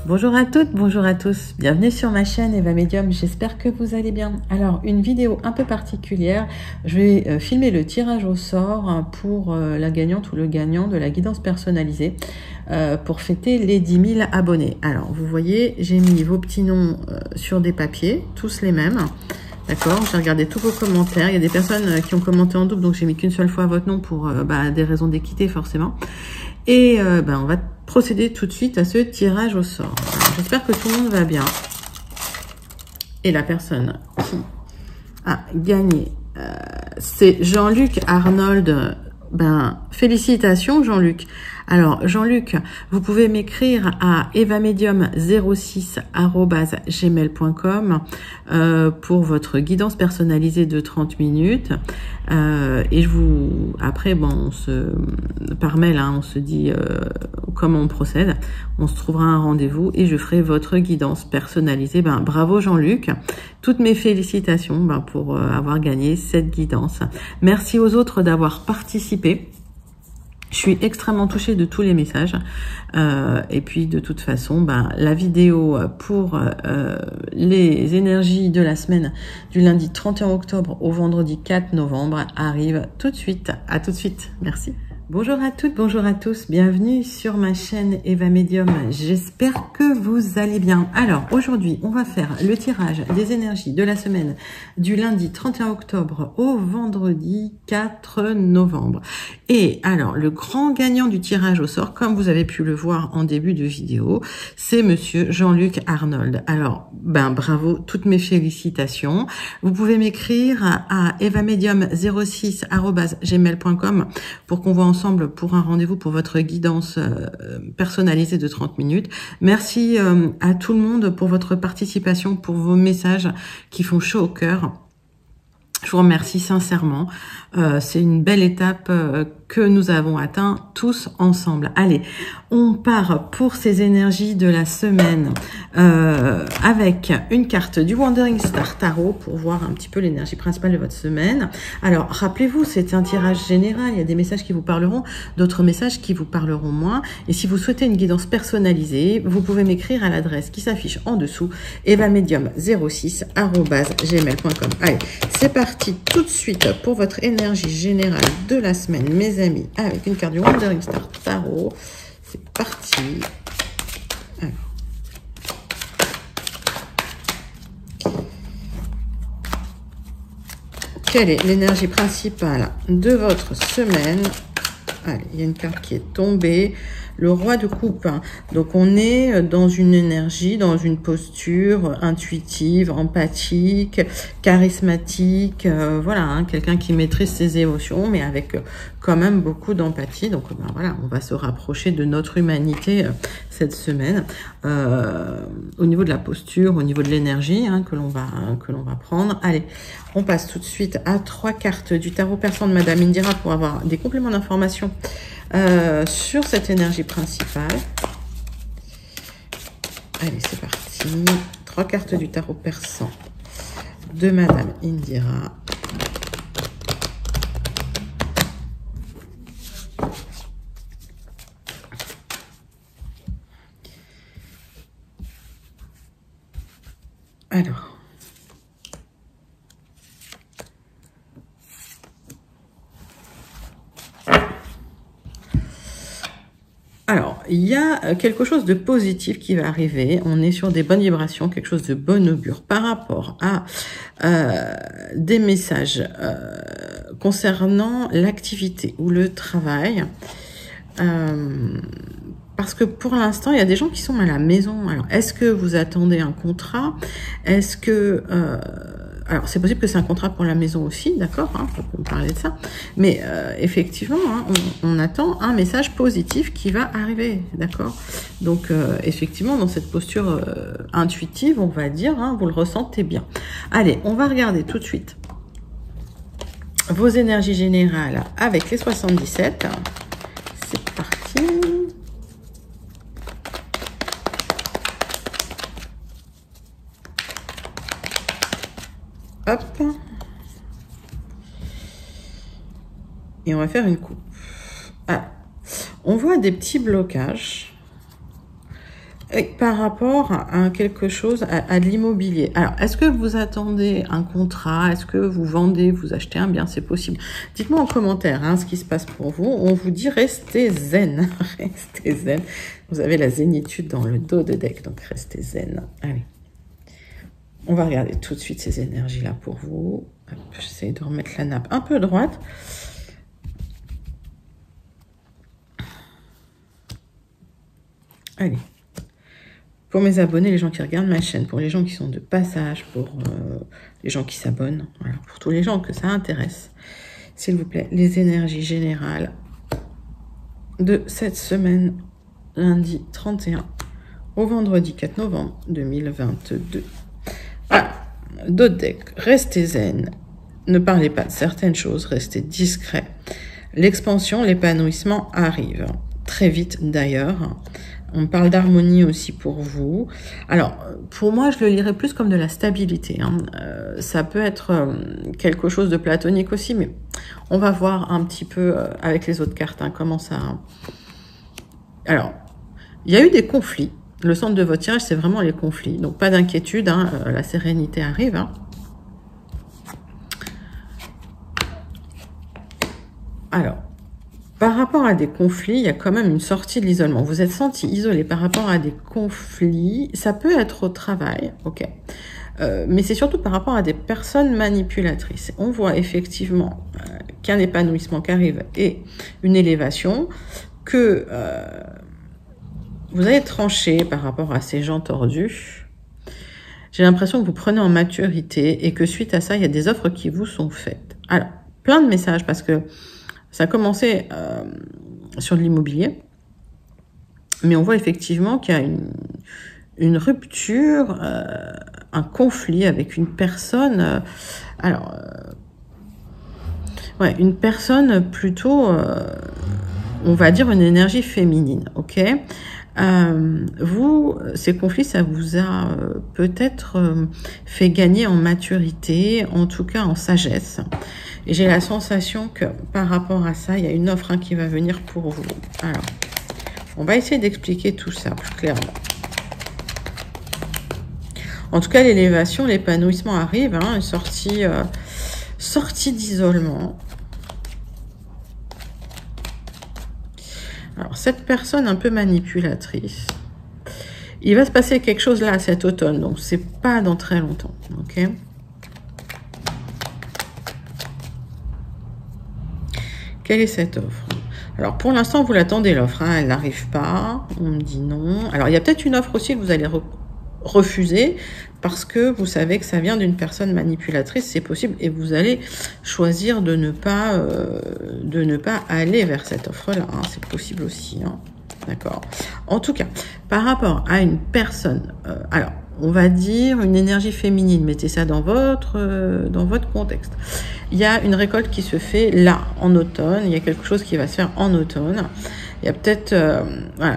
Bonjour à toutes, bonjour à tous, bienvenue sur ma chaîne Eva Medium, j'espère que vous allez bien. Alors, une vidéo un peu particulière, je vais filmer le tirage au sort pour la gagnante ou le gagnant de la guidance personnalisée pour fêter les 10 000 abonnés. Alors, vous voyez, j'ai mis vos petits noms sur des papiers, tous les mêmes. D'accord, j'ai regardé tous vos commentaires. Il y a des personnes qui ont commenté en double, donc j'ai mis qu'une seule fois votre nom pour des raisons d'équité forcément. Et on va procéder tout de suite à ce tirage au sort. J'espère que tout le monde va bien. Et la personne qui a gagné, c'est Jean-Luc Arnold. Félicitations Jean-Luc. Alors Jean-Luc, vous pouvez m'écrire à evamedium06@gmail.com pour votre guidance personnalisée de 30 minutes. Et après par mail, on se dit comment on procède. On se trouvera un rendez-vous et je ferai votre guidance personnalisée. Bravo Jean-Luc. Toutes mes félicitations pour avoir gagné cette guidance. Merci aux autres d'avoir participé. Je suis extrêmement touchée de tous les messages. Et puis, de toute façon, la vidéo pour les énergies de la semaine du lundi 31 octobre au vendredi 4 novembre arrive tout de suite. À tout de suite. Merci. Bonjour à toutes, bonjour à tous, bienvenue sur ma chaîne Eva Medium, j'espère que vous allez bien. Alors aujourd'hui on va faire le tirage des énergies de la semaine du lundi 31 octobre au vendredi 4 novembre. Et alors le grand gagnant du tirage au sort, comme vous avez pu le voir en début de vidéo, c'est monsieur Jean-Luc Arnold. Alors bravo, toutes mes félicitations. Vous pouvez m'écrire à evamedium06@gmail.com pour qu'on voit ensemble pour un rendez-vous pour votre guidance personnalisée de 30 minutes. Merci à tout le monde pour votre participation, pour vos messages qui font chaud au cœur. Je vous remercie sincèrement. C'est une belle étape que nous avons atteint tous ensemble. Allez, on part pour ces énergies de la semaine avec une carte du Wandering Star Tarot pour voir un petit peu l'énergie principale de votre semaine. Alors, rappelez-vous, c'est un tirage général. Il y a des messages qui vous parleront, d'autres messages qui vous parleront moins. Et si vous souhaitez une guidance personnalisée, vous pouvez m'écrire à l'adresse qui s'affiche en dessous, evamedium06@gmail.com. Allez, c'est parti tout de suite pour votre énergie générale de la semaine, mes amis, avec une carte du Wandering Star Tarot. C'est parti. Alors. Quelle est l'énergie principale de votre semaine? Allez, il y a une carte qui est tombée. Le roi de coupe. Donc, on est dans une énergie, dans une posture intuitive, empathique, charismatique. Quelqu'un qui maîtrise ses émotions, mais avec quand même beaucoup d'empathie. Donc, on va se rapprocher de notre humanité cette semaine. Au niveau de la posture, au niveau de l'énergie que l'on va prendre. Allez, on passe tout de suite à 3 cartes du tarot persan de Madame Indira pour avoir des compléments d'information sur cette énergie principale. Allez, c'est parti. 3 cartes du tarot persan de Madame Indira. Alors, il y a quelque chose de positif qui va arriver. On est sur des bonnes vibrations, quelque chose de bon augure par rapport à des messages concernant l'activité ou le travail. Parce que pour l'instant, il y a des gens qui sont à la maison. Alors, est-ce que vous attendez un contrat? Est-ce que... alors, c'est possible que c'est un contrat pour la maison aussi, d'accord, on peut parler de ça. Mais effectivement, on attend un message positif qui va arriver, d'accord. Donc, effectivement, dans cette posture intuitive, on va dire, vous le ressentez bien. Allez, on va regarder tout de suite vos énergies générales avec les 77. C'est parti. Hop. Et on va faire une coupe. Ah. On voit des petits blocages. Et par rapport à quelque chose, à de l'immobilier. Alors, est-ce que vous attendez un contrat? Est-ce que vous vendez, vous achetez un bien? C'est possible. Dites-moi en commentaire ce qui se passe pour vous. On vous dit restez zen. Restez zen. Vous avez la zénitude dans le dos de deck, donc restez zen. Allez. On va regarder tout de suite ces énergies-là pour vous. J'essaie de remettre la nappe un peu droite. Allez. Pour mes abonnés, les gens qui regardent ma chaîne, pour les gens qui sont de passage, pour les gens qui s'abonnent, voilà, pour tous les gens que ça intéresse, s'il vous plaît, les énergies générales de cette semaine, lundi 31 au vendredi 4 novembre 2022. Voilà, d'autres decks, restez zen, ne parlez pas de certaines choses, restez discret. L'expansion, l'épanouissement arrive, très vite d'ailleurs. On parle d'harmonie aussi pour vous. Alors, pour moi, je le lirais plus comme de la stabilité. Ça peut être quelque chose de platonique aussi, mais on va voir un petit peu avec les autres cartes comment ça... Alors, il y a eu des conflits. Le centre de votre tirage, c'est vraiment les conflits. Donc, pas d'inquiétude, la sérénité arrive. Alors... Par rapport à des conflits, il y a quand même une sortie de l'isolement. Vous êtes senti isolé par rapport à des conflits. Ça peut être au travail, ok. Mais c'est surtout par rapport à des personnes manipulatrices. On voit effectivement qu'un épanouissement qui arrive et une élévation, que vous allez trancher par rapport à ces gens tordus. J'ai l'impression que vous prenez en maturité et que suite à ça, il y a des offres qui vous sont faites. Alors, plein de messages parce que ça a commencé sur de l'immobilier, mais on voit effectivement qu'il y a une rupture, un conflit avec une personne. Ouais, une personne plutôt, on va dire une énergie féminine, ok. Vous, ces conflits, ça vous a peut-être fait gagner en maturité, en tout cas en sagesse. Et j'ai la sensation que par rapport à ça, il y a une offre qui va venir pour vous. Alors, on va essayer d'expliquer tout ça plus clairement. En tout cas, l'élévation, l'épanouissement arrive, une sortie d'isolement. Alors, cette personne un peu manipulatrice, il va se passer quelque chose là cet automne, donc c'est pas dans très longtemps, ok? Quelle est cette offre? Alors, pour l'instant, vous l'attendez, l'offre. Elle n'arrive pas. On me dit non. Alors, il y a peut-être une offre aussi que vous allez refuser parce que vous savez que ça vient d'une personne manipulatrice. C'est possible. Et vous allez choisir de ne pas aller vers cette offre-là. C'est possible aussi. D'accord. En tout cas, par rapport à une personne... alors, on va dire une énergie féminine. Mettez ça dans votre contexte. Il y a une récolte qui se fait là, en automne. Il y a quelque chose qui va se faire en automne. Il y a peut-être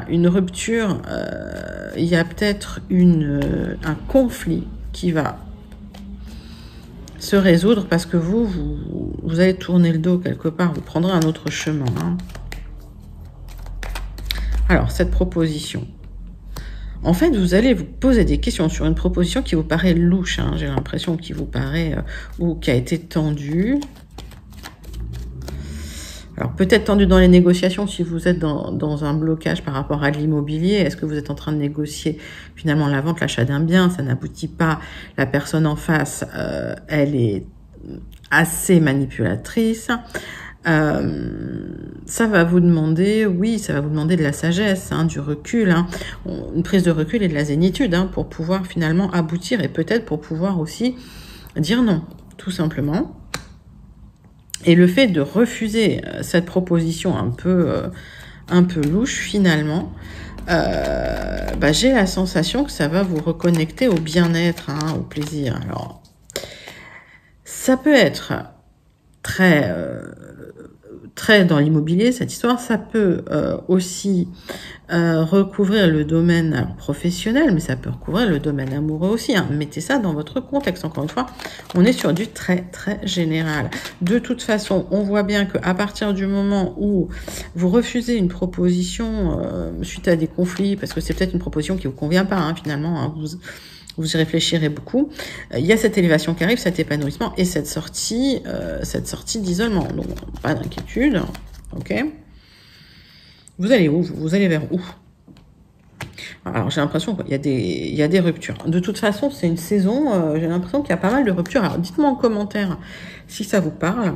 une rupture. Il y a peut-être un conflit qui va se résoudre parce que vous allez tourner le dos quelque part. Vous prendrez un autre chemin. Alors, cette proposition. En fait, vous allez vous poser des questions sur une proposition qui vous paraît louche. J'ai l'impression qui vous paraît ou qui a été tendue. Alors, peut-être tendue dans les négociations si vous êtes dans un blocage par rapport à l'immobilier. Est-ce que vous êtes en train de négocier finalement la vente, l'achat d'un bien? Ça n'aboutit pas. La personne en face, elle est assez manipulatrice. Ça va vous demander, oui, ça va vous demander de la sagesse, du recul, une prise de recul et de la zénitude pour pouvoir finalement aboutir et peut-être pour pouvoir aussi dire non, tout simplement. Et le fait de refuser cette proposition un peu louche finalement, j'ai la sensation que ça va vous reconnecter au bien-être, au plaisir. Alors, ça peut être très très dans l'immobilier, cette histoire. Ça peut aussi recouvrir le domaine professionnel, mais ça peut recouvrir le domaine amoureux aussi. Hein. Mettez ça dans votre contexte. Encore une fois, on est sur du très, très général. De toute façon, on voit bien qu'à partir du moment où vous refusez une proposition suite à des conflits, parce que c'est peut-être une proposition qui vous convient pas, hein, finalement, hein, vous y réfléchirez beaucoup. Il y a cette élévation qui arrive, cet épanouissement et cette sortie d'isolement. Donc, pas d'inquiétude, ok. Vous allez où? Vous allez vers où? Alors, j'ai l'impression qu'il y a des ruptures. De toute façon, c'est une saison, j'ai l'impression qu'il y a pas mal de ruptures. Alors, dites-moi en commentaire si ça vous parle.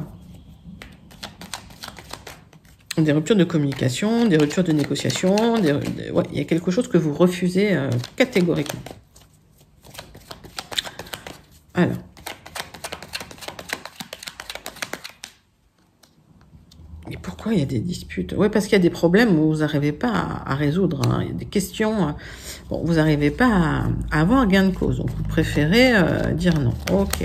Des ruptures de communication, des ruptures de négociation, ouais, il y a quelque chose que vous refusez catégoriquement. Alors. Et pourquoi il y a des disputes? Oui, parce qu'il y a des problèmes où vous n'arrivez pas à résoudre. Hein. Il y a des questions, bon, vous n'arrivez pas à avoir gain de cause. Donc, vous préférez dire non. Ok.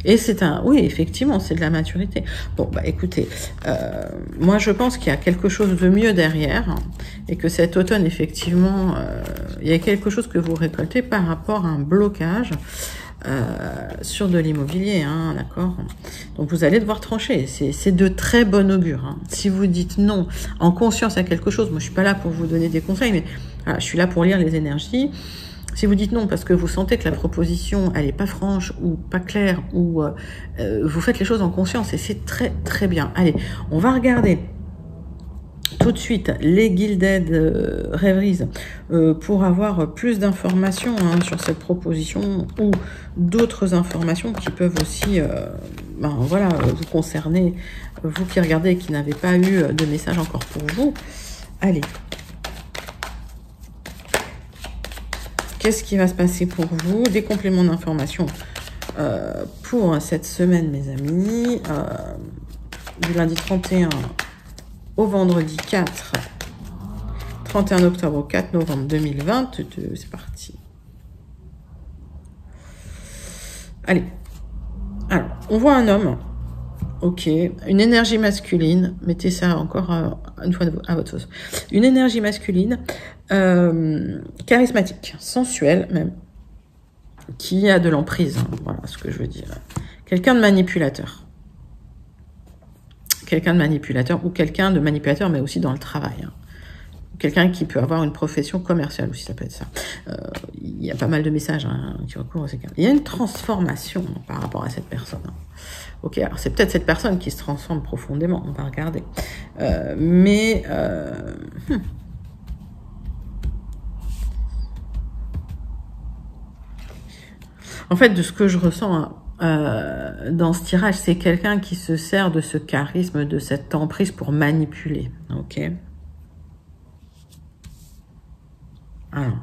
Et c'est oui, effectivement, c'est de la maturité. Bon, bah écoutez, moi je pense qu'il y a quelque chose de mieux derrière, hein, et que cet automne, effectivement, il y a quelque chose que vous récoltez par rapport à un blocage sur de l'immobilier, hein, d'accord. Donc vous allez devoir trancher, c'est de très bon augure. Hein. Si vous dites non en conscience à quelque chose, moi je suis pas là pour vous donner des conseils, mais voilà, je suis là pour lire les énergies. Si vous dites non parce que vous sentez que la proposition elle est pas franche ou pas claire, ou vous faites les choses en conscience, et c'est très très bien. Allez, on va regarder tout de suite les Gilded Rêveries pour avoir plus d'informations hein, sur cette proposition, ou d'autres informations qui peuvent aussi voilà, vous concerner, vous qui regardez et qui n'avez pas eu de message encore pour vous. Allez. Qu'est-ce qui va se passer pour vous? Des compléments d'information pour cette semaine, mes amis. Du lundi 31 au vendredi 4, 31 octobre au 4 novembre 2022. C'est parti. Allez. Alors, on voit un homme. Ok. Une énergie masculine. Mettez ça encore une fois à votre sauce. Une énergie masculine, charismatique, sensuelle même, qui a de l'emprise. Hein, voilà ce que je veux dire. Quelqu'un de manipulateur. Quelqu'un de manipulateur, ou quelqu'un de manipulateur, mais aussi dans le travail. Hein. Quelqu'un qui peut avoir une profession commerciale aussi, ça peut être ça. Il y a pas mal de messages hein, qui recourent à ces cas. Il y a une transformation par rapport à cette personne. Hein. Ok, alors c'est peut-être cette personne qui se transforme profondément, on va regarder. En fait, de ce que je ressens hein, dans ce tirage, c'est quelqu'un qui se sert de ce charisme, de cette emprise pour manipuler. Ok. Alors.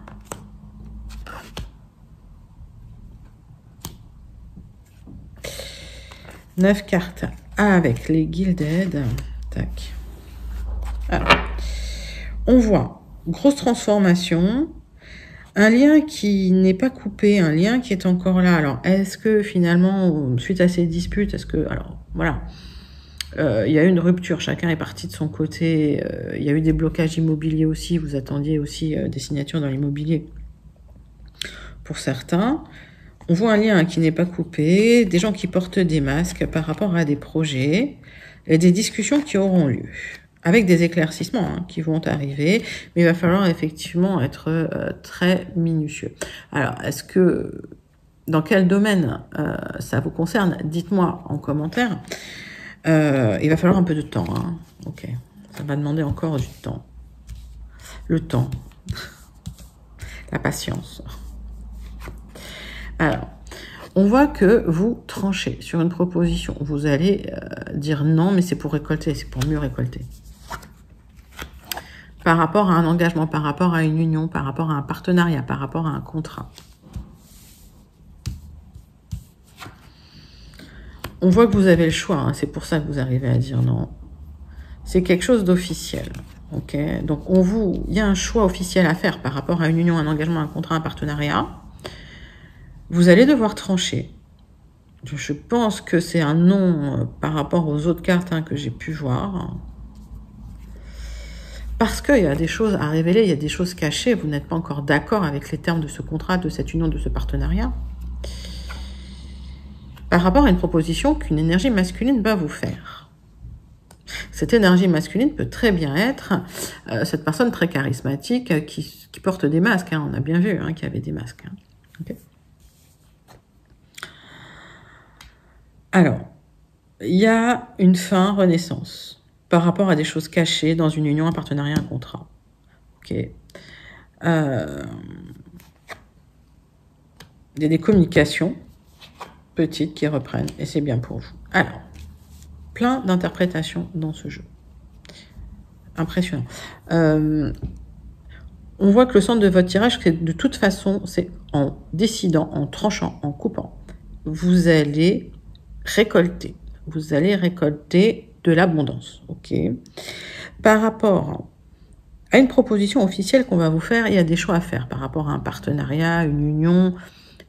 9 cartes avec les Gilded. Tac. Alors. On voit grosse transformation. Un lien qui n'est pas coupé, un lien qui est encore là. Alors, est-ce que finalement, suite à ces disputes, est-ce que... Alors, voilà. Il y a eu une rupture, chacun est parti de son côté. Il y a eu des blocages immobiliers aussi. Vous attendiez aussi des signatures dans l'immobilier pour certains. On voit un lien qui n'est pas coupé, des gens qui portent des masques par rapport à des projets, et des discussions qui auront lieu. Avec des éclaircissements hein, qui vont arriver, mais il va falloir effectivement être très minutieux. Alors, est-ce que, dans quel domaine ça vous concerne? Dites-moi en commentaire. Il va falloir un peu de temps. Hein. Ok, ça va demander encore du temps. Le temps. La patience. Alors, on voit que vous tranchez sur une proposition. Vous allez dire non, mais c'est pour récolter, c'est pour mieux récolter. Par rapport à un engagement, par rapport à une union, par rapport à un partenariat, par rapport à un contrat. On voit que vous avez le choix, hein, c'est pour ça que vous arrivez à dire non. C'est quelque chose d'officiel, ok? Donc, il y a un choix officiel à faire par rapport à une union, un engagement, un contrat, un partenariat. Vous allez devoir trancher. Je pense que c'est un non par rapport aux autres cartes que j'ai pu voir. Parce qu'il y a des choses à révéler, il y a des choses cachées. Vous n'êtes pas encore d'accord avec les termes de ce contrat, de cette union, de ce partenariat. Par rapport à une proposition qu'une énergie masculine va vous faire. Cette énergie masculine peut très bien être cette personne très charismatique qui porte des masques. On a bien vu qu'il y avait des masques. Okay. Alors, il y a une fin renaissance par rapport à des choses cachées dans une union, un partenariat, un contrat. Ok. Il y a des communications petites qui reprennent et c'est bien pour vous. Alors, plein d'interprétations dans ce jeu. Impressionnant. On voit que le centre de votre tirage, de toute façon, c'est en décidant, en tranchant, en coupant. Vous allez récolter. Vous allez récolter de l'abondance. Ok. Par rapport à une proposition officielle qu'on va vous faire, il y a des choix à faire par rapport à un partenariat, une union.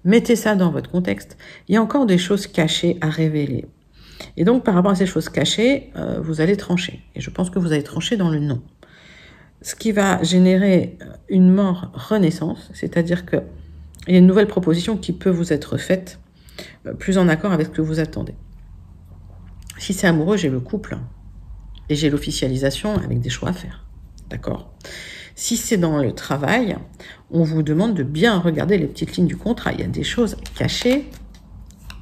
Mettez ça dans votre contexte. Il y a encore des choses cachées à révéler. Et donc, par rapport à ces choses cachées, vous allez trancher. Et je pense que vous allez trancher dans le non. Ce qui va générer une mort renaissance, c'est-à-dire qu'il y a une nouvelle proposition qui peut vous être faite, plus en accord avec ce que vous attendez. Si c'est amoureux, j'ai le couple et j'ai l'officialisation avec des choix à faire. D'accord ? Si c'est dans le travail, on vous demande de bien regarder les petites lignes du contrat. Il y a des choses cachées,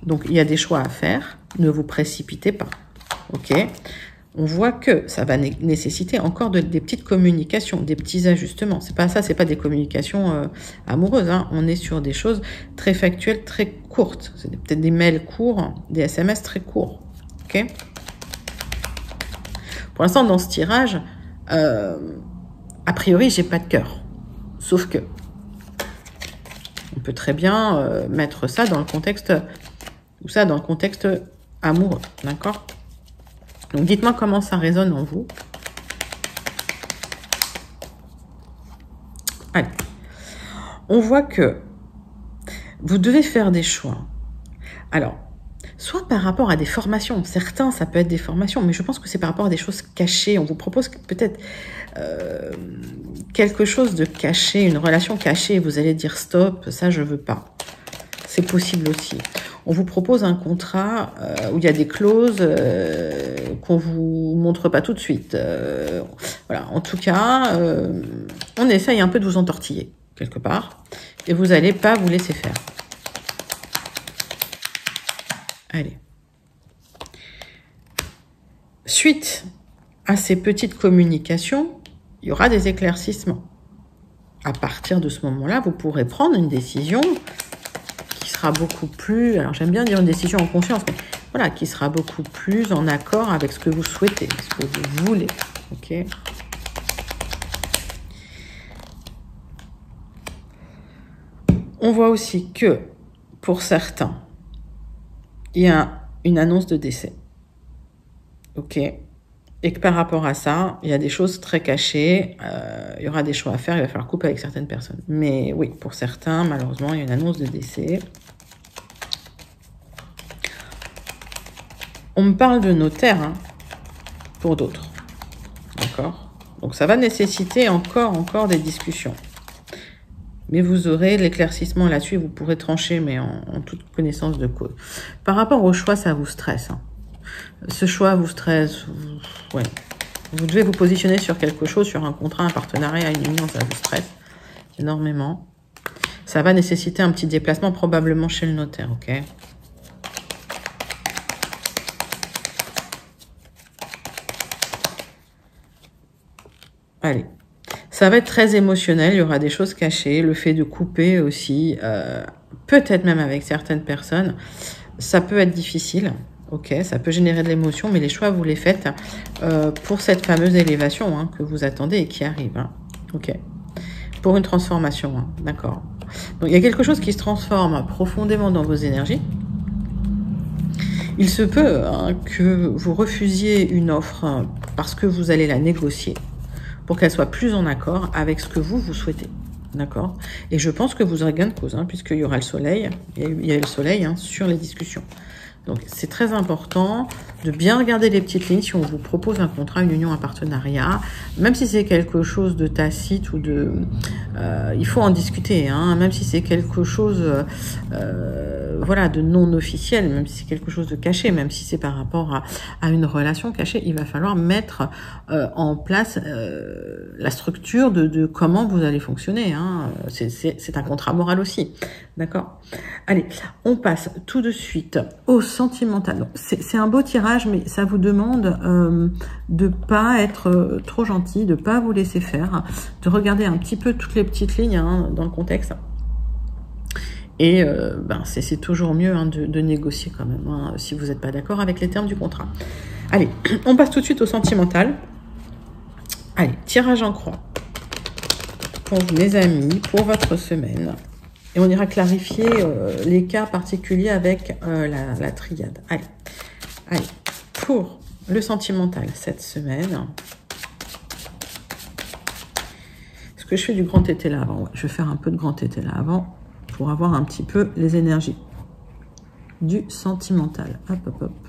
donc il y a des choix à faire. Ne vous précipitez pas. Ok ? On voit que ça va nécessiter encore des petites communications, des petits ajustements. C'est pas des communications amoureuses. On est sur des choses très factuelles, très courtes. C'est peut-être des mails courts, des SMS très courts. Ok ? Pour l'instant, dans ce tirage, a priori, j'ai pas de cœur. Sauf que on peut très bien mettre ça dans le contexte, ou ça dans le contexte amoureux, d'accord ? Donc, dites-moi comment ça résonne en vous. Allez. On voit que vous devez faire des choix. Alors, soit par rapport à des formations. Certains, ça peut être des formations, mais je pense que c'est par rapport à des choses cachées. On vous propose peut-être quelque chose de caché, une relation cachée, et vous allez dire stop, ça je veux pas. C'est possible aussi. On vous propose un contrat où il y a des clauses qu'on vous montre pas tout de suite. Voilà. En tout cas, on essaye un peu de vous entortiller quelque part, et vous n'allez pas vous laisser faire. Allez. Suite à ces petites communications, il y aura des éclaircissements. À partir de ce moment-là, vous pourrez prendre une décision qui sera beaucoup plus... Alors, j'aime bien dire une décision en conscience, mais voilà, qui sera beaucoup plus en accord avec ce que vous souhaitez, ce que vous voulez. Ok ? On voit aussi que, pour certains, il y a une annonce de décès. Ok ? Et que par rapport à ça, il y a des choses très cachées, il y aura des choix à faire, il va falloir couper avec certaines personnes. Mais oui, pour certains, malheureusement, il y a une annonce de décès. On me parle de notaire, pour d'autres. D'accord ? Donc ça va nécessiter encore des discussions. Mais vous aurez l'éclaircissement là-dessus, vous pourrez trancher, mais en toute connaissance de cause. Par rapport au choix, ça vous stresse. Ce choix vous stresse. Ouais. Vous devez vous positionner sur quelque chose, sur un contrat, un partenariat, une union, ça vous stresse énormément. Ça va nécessiter un petit déplacement, probablement chez le notaire, ok ? Allez. Ça va être très émotionnel, il y aura des choses cachées, le fait de couper aussi, peut-être même avec certaines personnes, ça peut être difficile, ok, ça peut générer de l'émotion, mais les choix, vous les faites pour cette fameuse élévation que vous attendez et qui arrive, ok, pour une transformation, d'accord. Donc il y a quelque chose qui se transforme profondément dans vos énergies. Il se peut que vous refusiez une offre parce que vous allez la négocier, pour qu'elle soit plus en accord avec ce que vous souhaitez. d'accord? Et je pense que vous aurez gain de cause, hein, puisqu'il y aura le soleil, il y a le soleil hein, sur les discussions. Donc, c'est très important de bien regarder les petites lignes si on vous propose un contrat, une union, un partenariat, même si c'est quelque chose de tacite ou de... il faut en discuter, hein, même si c'est quelque chose voilà, de non officiel, même si c'est quelque chose de caché, même si c'est par rapport à une relation cachée, il va falloir mettre en place la structure de comment vous allez fonctionner. Hein. C'est un contrat moral aussi, d'accord? Allez, on passe tout de suite au sentimental. C'est un beau tirage, mais ça vous demande de pas être trop gentil, de pas vous laisser faire, de regarder un petit peu toutes les petites lignes hein, dans le contexte. Et c'est toujours mieux hein, de négocier quand même, hein, si vous n'êtes pas d'accord avec les termes du contrat. Allez, on passe tout de suite au sentimental. Allez, tirage en croix pour mes amis, pour votre semaine. Et on ira clarifier les cas particuliers avec la triade. Allez, pour le sentimental cette semaine. Est-ce que je fais du grand tété là avant? Ouais, je vais faire un peu de grand tété là avant pour avoir un petit peu les énergies du sentimental. Hop, hop, hop.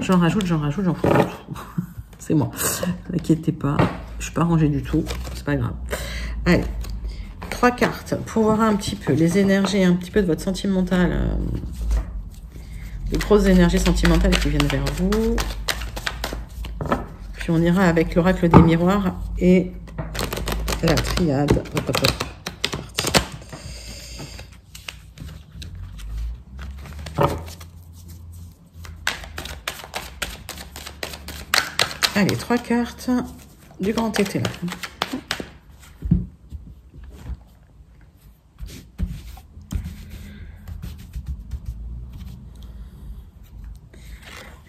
J'en rajoute, j'en fous tout. C'est moi. N'inquiétez pas, je suis pas rangée du tout. C'est pas grave. Allez. 3 cartes pour voir un petit peu les énergies, un petit peu de votre sentimental, les grosses énergies sentimentales qui viennent vers vous. Puis on ira avec l'oracle des miroirs et la triade. Hop, hop, hop. Allez, 3 cartes du grand tété là.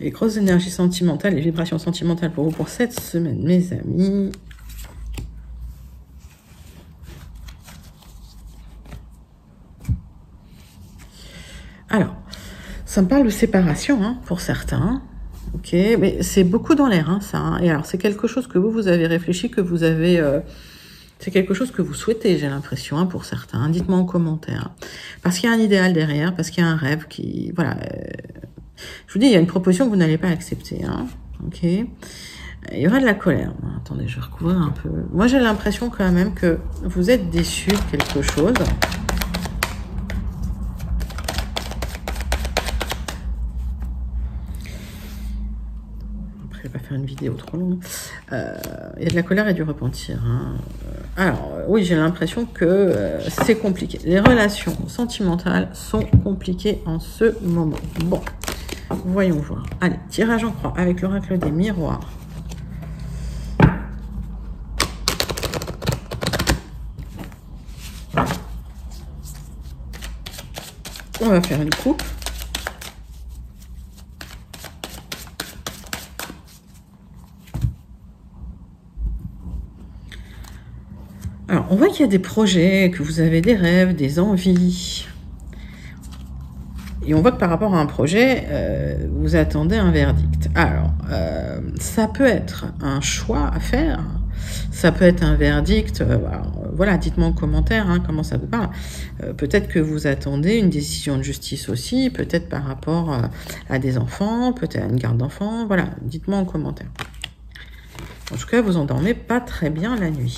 Les grosses énergies sentimentales, les vibrations sentimentales pour vous pour cette semaine, mes amis. Alors, ça me parle de séparation hein, pour certains. Ok, mais c'est beaucoup dans l'air, hein, ça. Hein. Et alors, c'est quelque chose que vous avez réfléchi, que vous avez... c'est quelque chose que vous souhaitez, j'ai l'impression, hein, pour certains. Dites-moi en commentaire. Parce qu'il y a un idéal derrière, parce qu'il y a un rêve qui... Voilà... je vous dis, il y a une proposition que vous n'allez pas accepter. Hein. Ok. Il y aura de la colère. Attendez, je vais recouvrir un peu. Moi, j'ai l'impression quand même que vous êtes déçu de quelque chose. Après, je vais pas faire une vidéo trop longue. Il y a de la colère et du repentir. Hein. Alors, oui, j'ai l'impression que c'est compliqué. Les relations sentimentales sont compliquées en ce moment. Bon. Voyons voir. Allez, tirage en croix avec l'oracle des miroirs. On va faire une coupe. Alors, on voit qu'il y a des projets, que vous avez des rêves, des envies. Et on voit que par rapport à un projet, vous attendez un verdict. Alors, ça peut être un choix à faire, ça peut être un verdict. Voilà, dites-moi en commentaire hein, comment ça vous parle. Peut-être que vous attendez une décision de justice aussi, peut-être par rapport à des enfants, peut-être à une garde d'enfants. Voilà, dites-moi en commentaire. En tout cas, vous endormez pas très bien la nuit.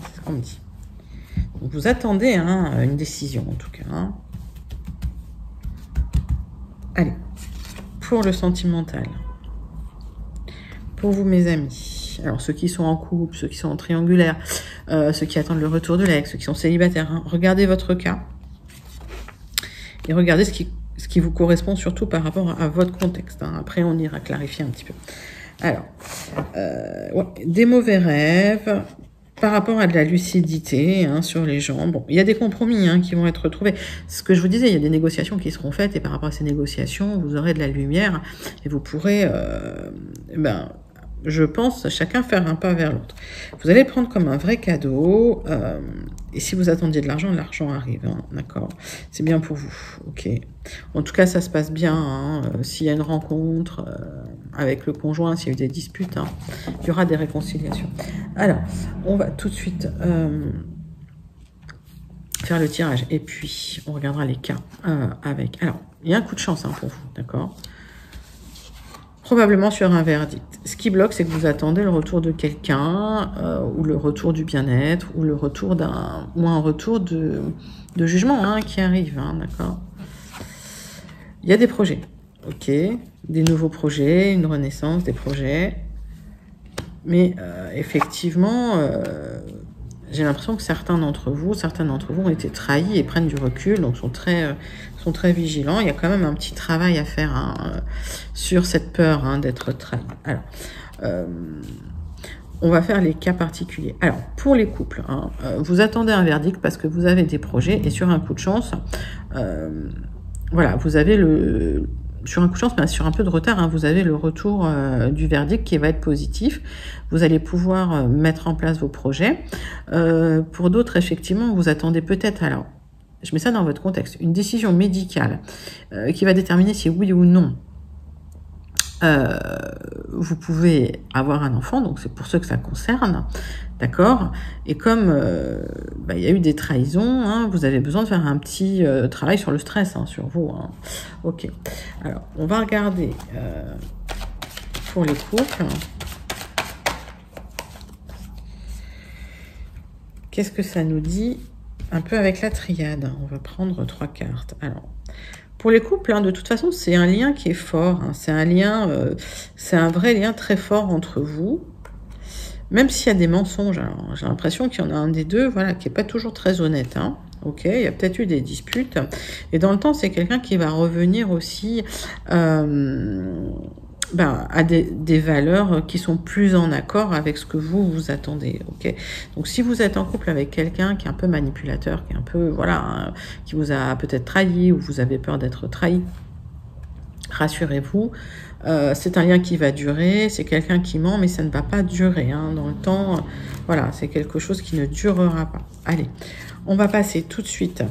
C'est ce qu'on me dit. Donc, vous attendez hein, une décision en tout cas. Hein. Allez, pour le sentimental, pour vous mes amis, alors ceux qui sont en couple, ceux qui sont en triangulaire, ceux qui attendent le retour de l'ex, ceux qui sont célibataires, hein, regardez votre cas et regardez ce qui vous correspond surtout par rapport à votre contexte. Hein. Après, on ira clarifier un petit peu. Alors, ouais, des mauvais rêves, par rapport à de la lucidité hein, sur les gens. Bon, il y a des compromis hein, qui vont être trouvés. Ce que je vous disais, il y a des négociations qui seront faites et par rapport à ces négociations, vous aurez de la lumière et vous pourrez je pense, chacun faire un pas vers l'autre. Vous allez le prendre comme un vrai cadeau. Et si vous attendiez de l'argent arrive. Hein, d'accord? C'est bien pour vous. Ok. En tout cas, ça se passe bien. Hein, s'il y a une rencontre avec le conjoint, s'il y a eu des disputes, hein, il y aura des réconciliations. Alors, on va tout de suite faire le tirage. Et puis, on regardera les cas avec... Alors, il y a un coup de chance hein, pour vous. D'accord? Probablement sur un verdict. Ce qui bloque, c'est que vous attendez le retour de quelqu'un, ou le retour du bien-être, ou le retour un retour de jugement hein, qui arrive, hein, d'accord? Il y a des projets, ok, des nouveaux projets, une renaissance des projets, mais effectivement, j'ai l'impression que certains d'entre vous ont été trahis et prennent du recul, donc sont très vigilants. Il y a quand même un petit travail à faire hein, sur cette peur hein, d'être trahi. Alors, on va faire les cas particuliers. Alors, pour les couples, hein, vous attendez un verdict parce que vous avez des projets et sur un coup de chance, voilà, vous avez sur un coup de chance, mais sur un peu de retard, hein, vous avez le retour du verdict qui va être positif. Vous allez pouvoir mettre en place vos projets. Pour d'autres, effectivement, vous attendez peut-être, alors, je mets ça dans votre contexte, une décision médicale qui va déterminer si oui ou non vous pouvez avoir un enfant, donc c'est pour ceux que ça concerne, d'accord? Et comme il y a eu des trahisons, hein, vous avez besoin de faire un petit travail sur le stress, hein, sur vous. Hein. Ok. Alors, on va regarder pour les couples. Qu'est-ce que ça nous dit un peu avec la triade? On va prendre 3 cartes. Alors, pour les couples, hein, de toute façon, c'est un lien qui est fort. Hein, c'est un lien, c'est un vrai lien très fort entre vous. Même s'il y a des mensonges, j'ai l'impression qu'il y en a un des deux, voilà, qui n'est pas toujours très honnête. Hein. Ok, il y a peut-être eu des disputes. Et dans le temps, c'est quelqu'un qui va revenir aussi à des valeurs qui sont plus en accord avec ce que vous attendez. Ok, donc si vous êtes en couple avec quelqu'un qui est un peu manipulateur, qui est un peu, voilà, hein, qui vous a peut-être trahi ou vous avez peur d'être trahi, rassurez-vous, c'est un lien qui va durer, c'est quelqu'un qui ment, mais ça ne va pas durer hein, dans le temps. Voilà, c'est quelque chose qui ne durera pas. Allez, on va passer tout de suite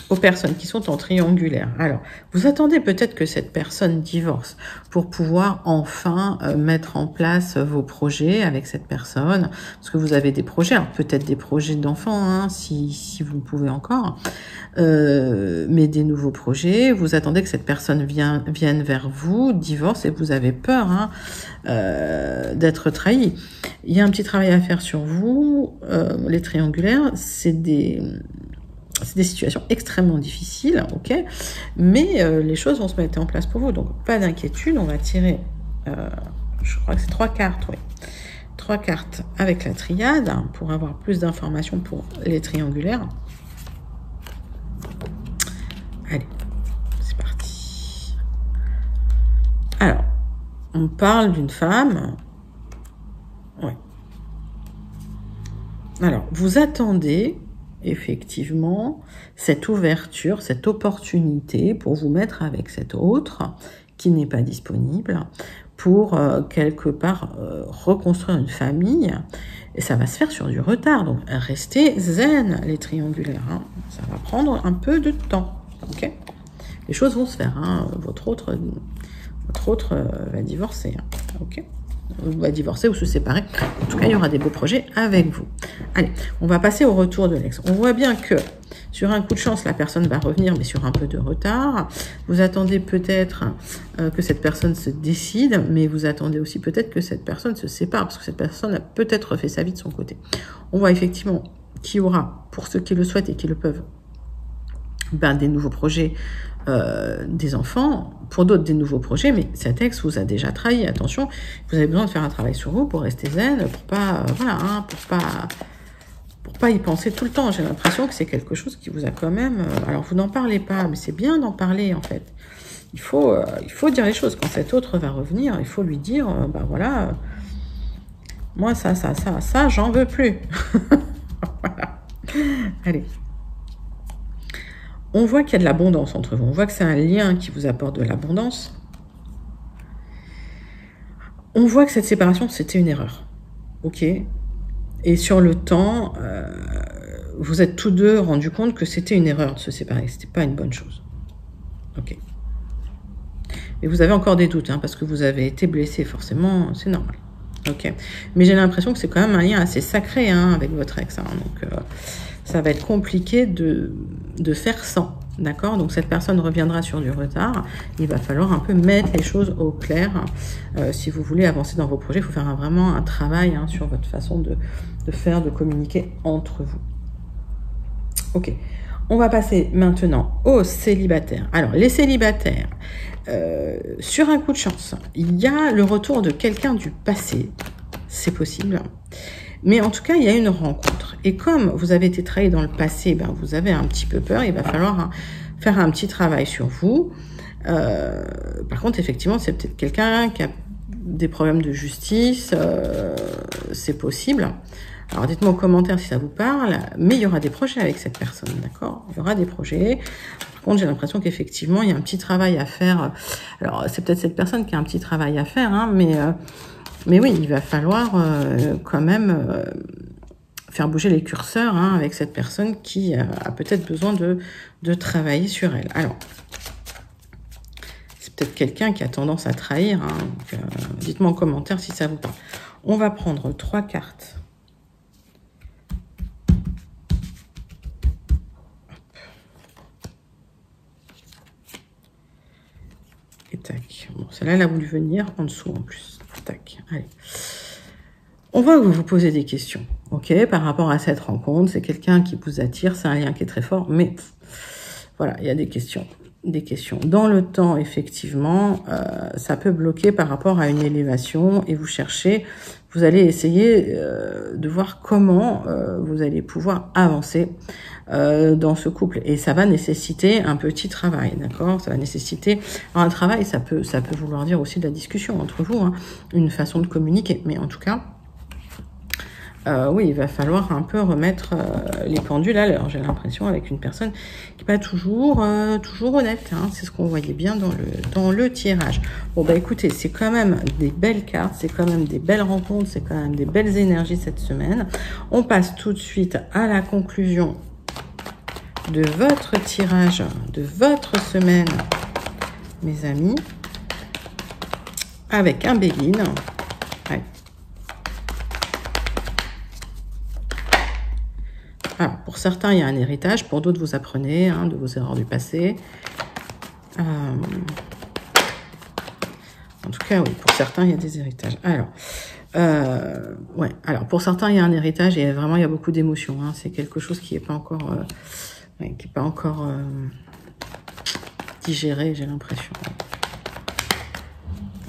aux personnes qui sont en triangulaire. Alors, vous attendez peut-être que cette personne divorce pour pouvoir enfin mettre en place vos projets avec cette personne, parce que vous avez des projets, alors peut-être des projets d'enfants, hein, si vous le pouvez encore, mais des nouveaux projets. Vous attendez que cette personne vienne vers vous, divorce, et vous avez peur hein, d'être trahi. Il y a un petit travail à faire sur vous. Les triangulaires, c'est des situations extrêmement difficiles, ok, mais les choses vont se mettre en place pour vous, donc pas d'inquiétude. On va tirer, je crois que c'est 3 cartes, oui, 3 cartes avec la triade, hein, pour avoir plus d'informations pour les triangulaires. Allez, c'est parti. Alors, on parle d'une femme, ouais. Alors, vous attendez effectivement cette ouverture, cette opportunité pour vous mettre avec cet autre qui n'est pas disponible pour quelque part reconstruire une famille, et ça va se faire sur du retard, donc restez zen les triangulaires, hein. Ça va prendre un peu de temps, ok, les choses vont se faire, hein. Votre autre va divorcer, hein. Ok, va divorcer ou se séparer. En tout cas, il y aura des beaux projets avec vous. Allez, on va passer au retour de l'ex. On voit bien que sur un coup de chance, la personne va revenir, mais sur un peu de retard. Vous attendez peut-être que cette personne se décide, mais vous attendez aussi peut-être que cette personne se sépare, parce que cette personne a peut-être refait sa vie de son côté. On voit effectivement qu'il y aura, pour ceux qui le souhaitent et qui le peuvent, des nouveaux projets, des enfants, pour d'autres des nouveaux projets, mais cet ex vous a déjà trahi. Attention, vous avez besoin de faire un travail sur vous pour rester zen, pour pas, voilà, hein, pour pas y penser tout le temps. J'ai l'impression que c'est quelque chose qui vous a quand même... alors, vous n'en parlez pas, mais c'est bien d'en parler, en fait. Il faut dire les choses. Quand cet autre va revenir, il faut lui dire, voilà, moi, ça, j'en veux plus. Voilà. Allez. On voit qu'il y a de l'abondance entre vous. On voit que c'est un lien qui vous apporte de l'abondance. On voit que cette séparation, c'était une erreur. Ok. Et sur le temps, vous êtes tous deux rendus compte que c'était une erreur de se séparer. C'était pas une bonne chose. Ok. Et vous avez encore des doutes, hein, parce que vous avez été blessé, forcément, c'est normal. Ok. Mais j'ai l'impression que c'est quand même un lien assez sacré, hein, avec votre ex. Hein, donc, ça va être compliqué de faire sans. D'accord? Donc, cette personne reviendra sur du retard. Il va falloir un peu mettre les choses au clair. Si vous voulez avancer dans vos projets, il faut faire vraiment un travail, hein, sur votre façon de faire, de communiquer entre vous. Ok. On va passer maintenant aux célibataires. Alors, les célibataires, sur un coup de chance, il y a le retour de quelqu'un du passé. C'est possible. Mais en tout cas, il y a une rencontre. Et comme vous avez été trahi dans le passé, ben, vous avez un petit peu peur. Il va falloir faire un petit travail sur vous. Par contre, effectivement, c'est peut-être quelqu'un qui a des problèmes de justice. C'est possible. Alors, dites-moi en commentaire si ça vous parle. Mais il y aura des projets avec cette personne, d'accord? Il y aura des projets. Par contre, j'ai l'impression qu'effectivement, il y a un petit travail à faire. Alors, c'est peut-être cette personne qui a un petit travail à faire, hein, mais oui, il va falloir quand même faire bouger les curseurs, hein, avec cette personne qui a peut-être besoin de travailler sur elle. Alors, c'est peut-être quelqu'un qui a tendance à trahir. Hein, donc, dites-moi en commentaire si ça vous parle. On va prendre 3 cartes. Et tac. Bon, celle-là, elle a voulu venir en dessous en plus. Tac, allez. On va vous poser des questions, ok, par rapport à cette rencontre. C'est quelqu'un qui vous attire, c'est un lien qui est très fort, mais voilà, il y a des questions. Dans le temps, effectivement, ça peut bloquer par rapport à une élévation et vous allez essayer de voir comment vous allez pouvoir avancer dans ce couple. Et ça va nécessiter un petit travail, d'accord? Ça va nécessiter... Alors, un travail, ça peut vouloir dire aussi de la discussion entre vous, hein, une façon de communiquer. Mais en tout cas, oui, il va falloir un peu remettre les pendules à l'heure, j'ai l'impression, avec une personne qui n'est pas toujours honnête. Hein, c'est ce qu'on voyait bien dans le tirage. Bon, bah écoutez, c'est quand même des belles cartes, c'est quand même des belles rencontres, c'est quand même des belles énergies cette semaine. On passe tout de suite à la conclusion de votre tirage, de votre semaine, mes amis, avec un Béguine. Ouais. Alors, pour certains, il y a un héritage. Pour d'autres, vous apprenez, hein, de vos erreurs du passé. En tout cas, oui, pour certains, il y a des héritages. Alors, ouais. Alors, pour certains, il y a un héritage et vraiment, il y a beaucoup d'émotions. Hein. C'est quelque chose qui n'est pas encore, digéré, j'ai l'impression.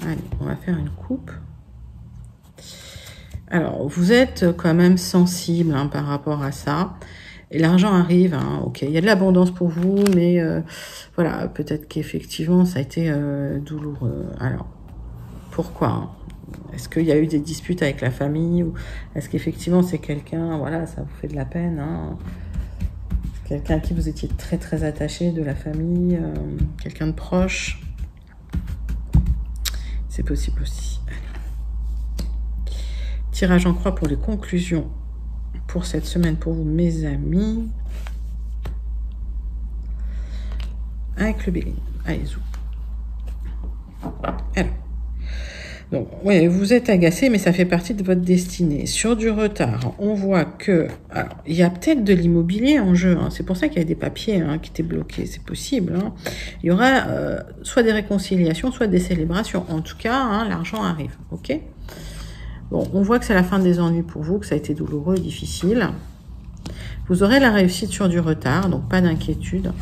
Allez, on va faire une coupe. Alors, vous êtes quand même sensible, hein, par rapport à ça. Et l'argent arrive, hein, ok. Il y a de l'abondance pour vous, mais voilà, peut-être qu'effectivement, ça a été douloureux. Alors, pourquoi, hein? Est-ce qu'il y a eu des disputes avec la famille? Ou est-ce qu'effectivement, c'est quelqu'un, voilà, ça vous fait de la peine, hein? Quelqu'un à qui vous étiez très, très attaché, de la famille, quelqu'un de proche? C'est possible aussi. Tirage en croix pour les conclusions pour cette semaine pour vous, mes amis. Avec le Béguine. Allez, zou. Alors. Donc, ouais, vous êtes agacé, mais ça fait partie de votre destinée. Sur du retard, on voit que... Alors, il y a peut-être de l'immobilier en jeu. Hein. C'est pour ça qu'il y a des papiers, hein, qui étaient bloqués. C'est possible. Hein. Il y aura soit des réconciliations, soit des célébrations. En tout cas, hein, l'argent arrive. Ok ? Bon, on voit que c'est la fin des ennuis pour vous, que ça a été douloureux et difficile. Vous aurez la réussite sur du retard, donc pas d'inquiétude.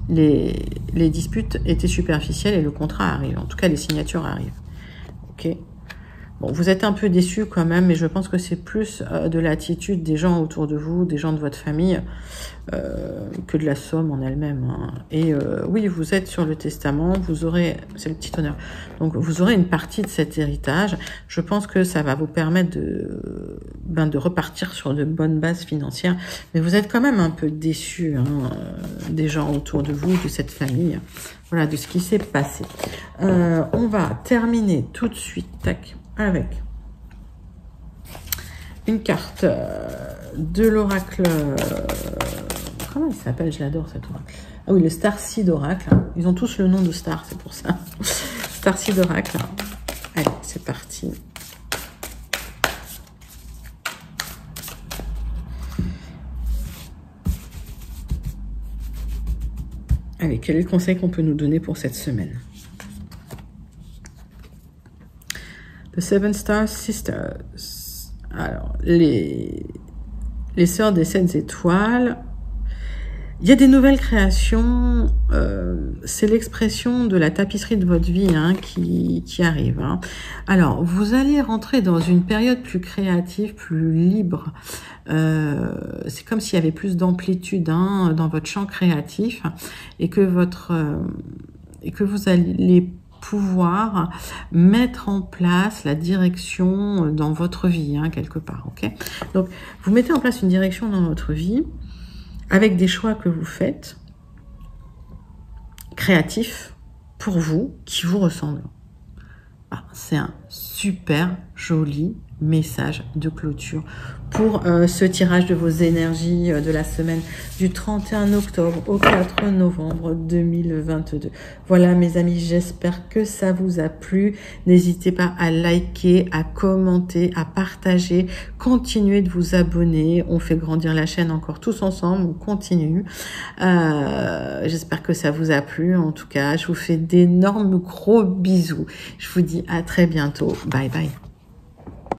Les disputes étaient superficielles et le contrat arrive. En tout cas, les signatures arrivent. Ok. Bon, vous êtes un peu déçu quand même, mais je pense que c'est plus de l'attitude des gens autour de vous, des gens de votre famille, que de la somme en elle-même. Hein. Et oui, vous êtes sur le testament, vous aurez, c'est le petit honneur, donc vous aurez une partie de cet héritage. Je pense que ça va vous permettre de repartir sur de bonnes bases financières, mais vous êtes quand même un peu déçu des gens autour de vous, de cette famille, voilà, de ce qui s'est passé. On va terminer tout de suite, tac, avec une carte de l'oracle. Comment il s'appelle? Je l'adore cet oracle. Ah oui, le Starseed Oracle. Ils ont tous le nom de Star, c'est pour ça. Starseed Oracle. Allez, c'est parti. Allez, quel est le conseil qu'on peut nous donner pour cette semaine? The Seven Star Sisters. Alors, les sœurs des 7 étoiles. Il y a des nouvelles créations. C'est l'expression de la tapisserie de votre vie qui arrive. Hein. Alors, vous allez rentrer dans une période plus créative, plus libre. C'est comme s'il y avait plus d'amplitude dans votre champ créatif et que vous allez pouvoir mettre en place la direction dans votre vie, quelque part, ok? Donc, vous mettez en place une direction dans votre vie avec des choix que vous faites, créatifs, pour vous, qui vous ressemblent. C'est un super joli message de clôture pour ce tirage de vos énergies de la semaine du 31 octobre au 4 novembre 2022. Voilà mes amis, j'espère que ça vous a plu. N'hésitez pas à liker, à commenter, à partager, continuez de vous abonner. On fait grandir la chaîne encore tous ensemble, on continue. J'espère que ça vous a plu. En tout cas, je vous fais d'énormes gros bisous. Je vous dis à très bientôt. Bye bye.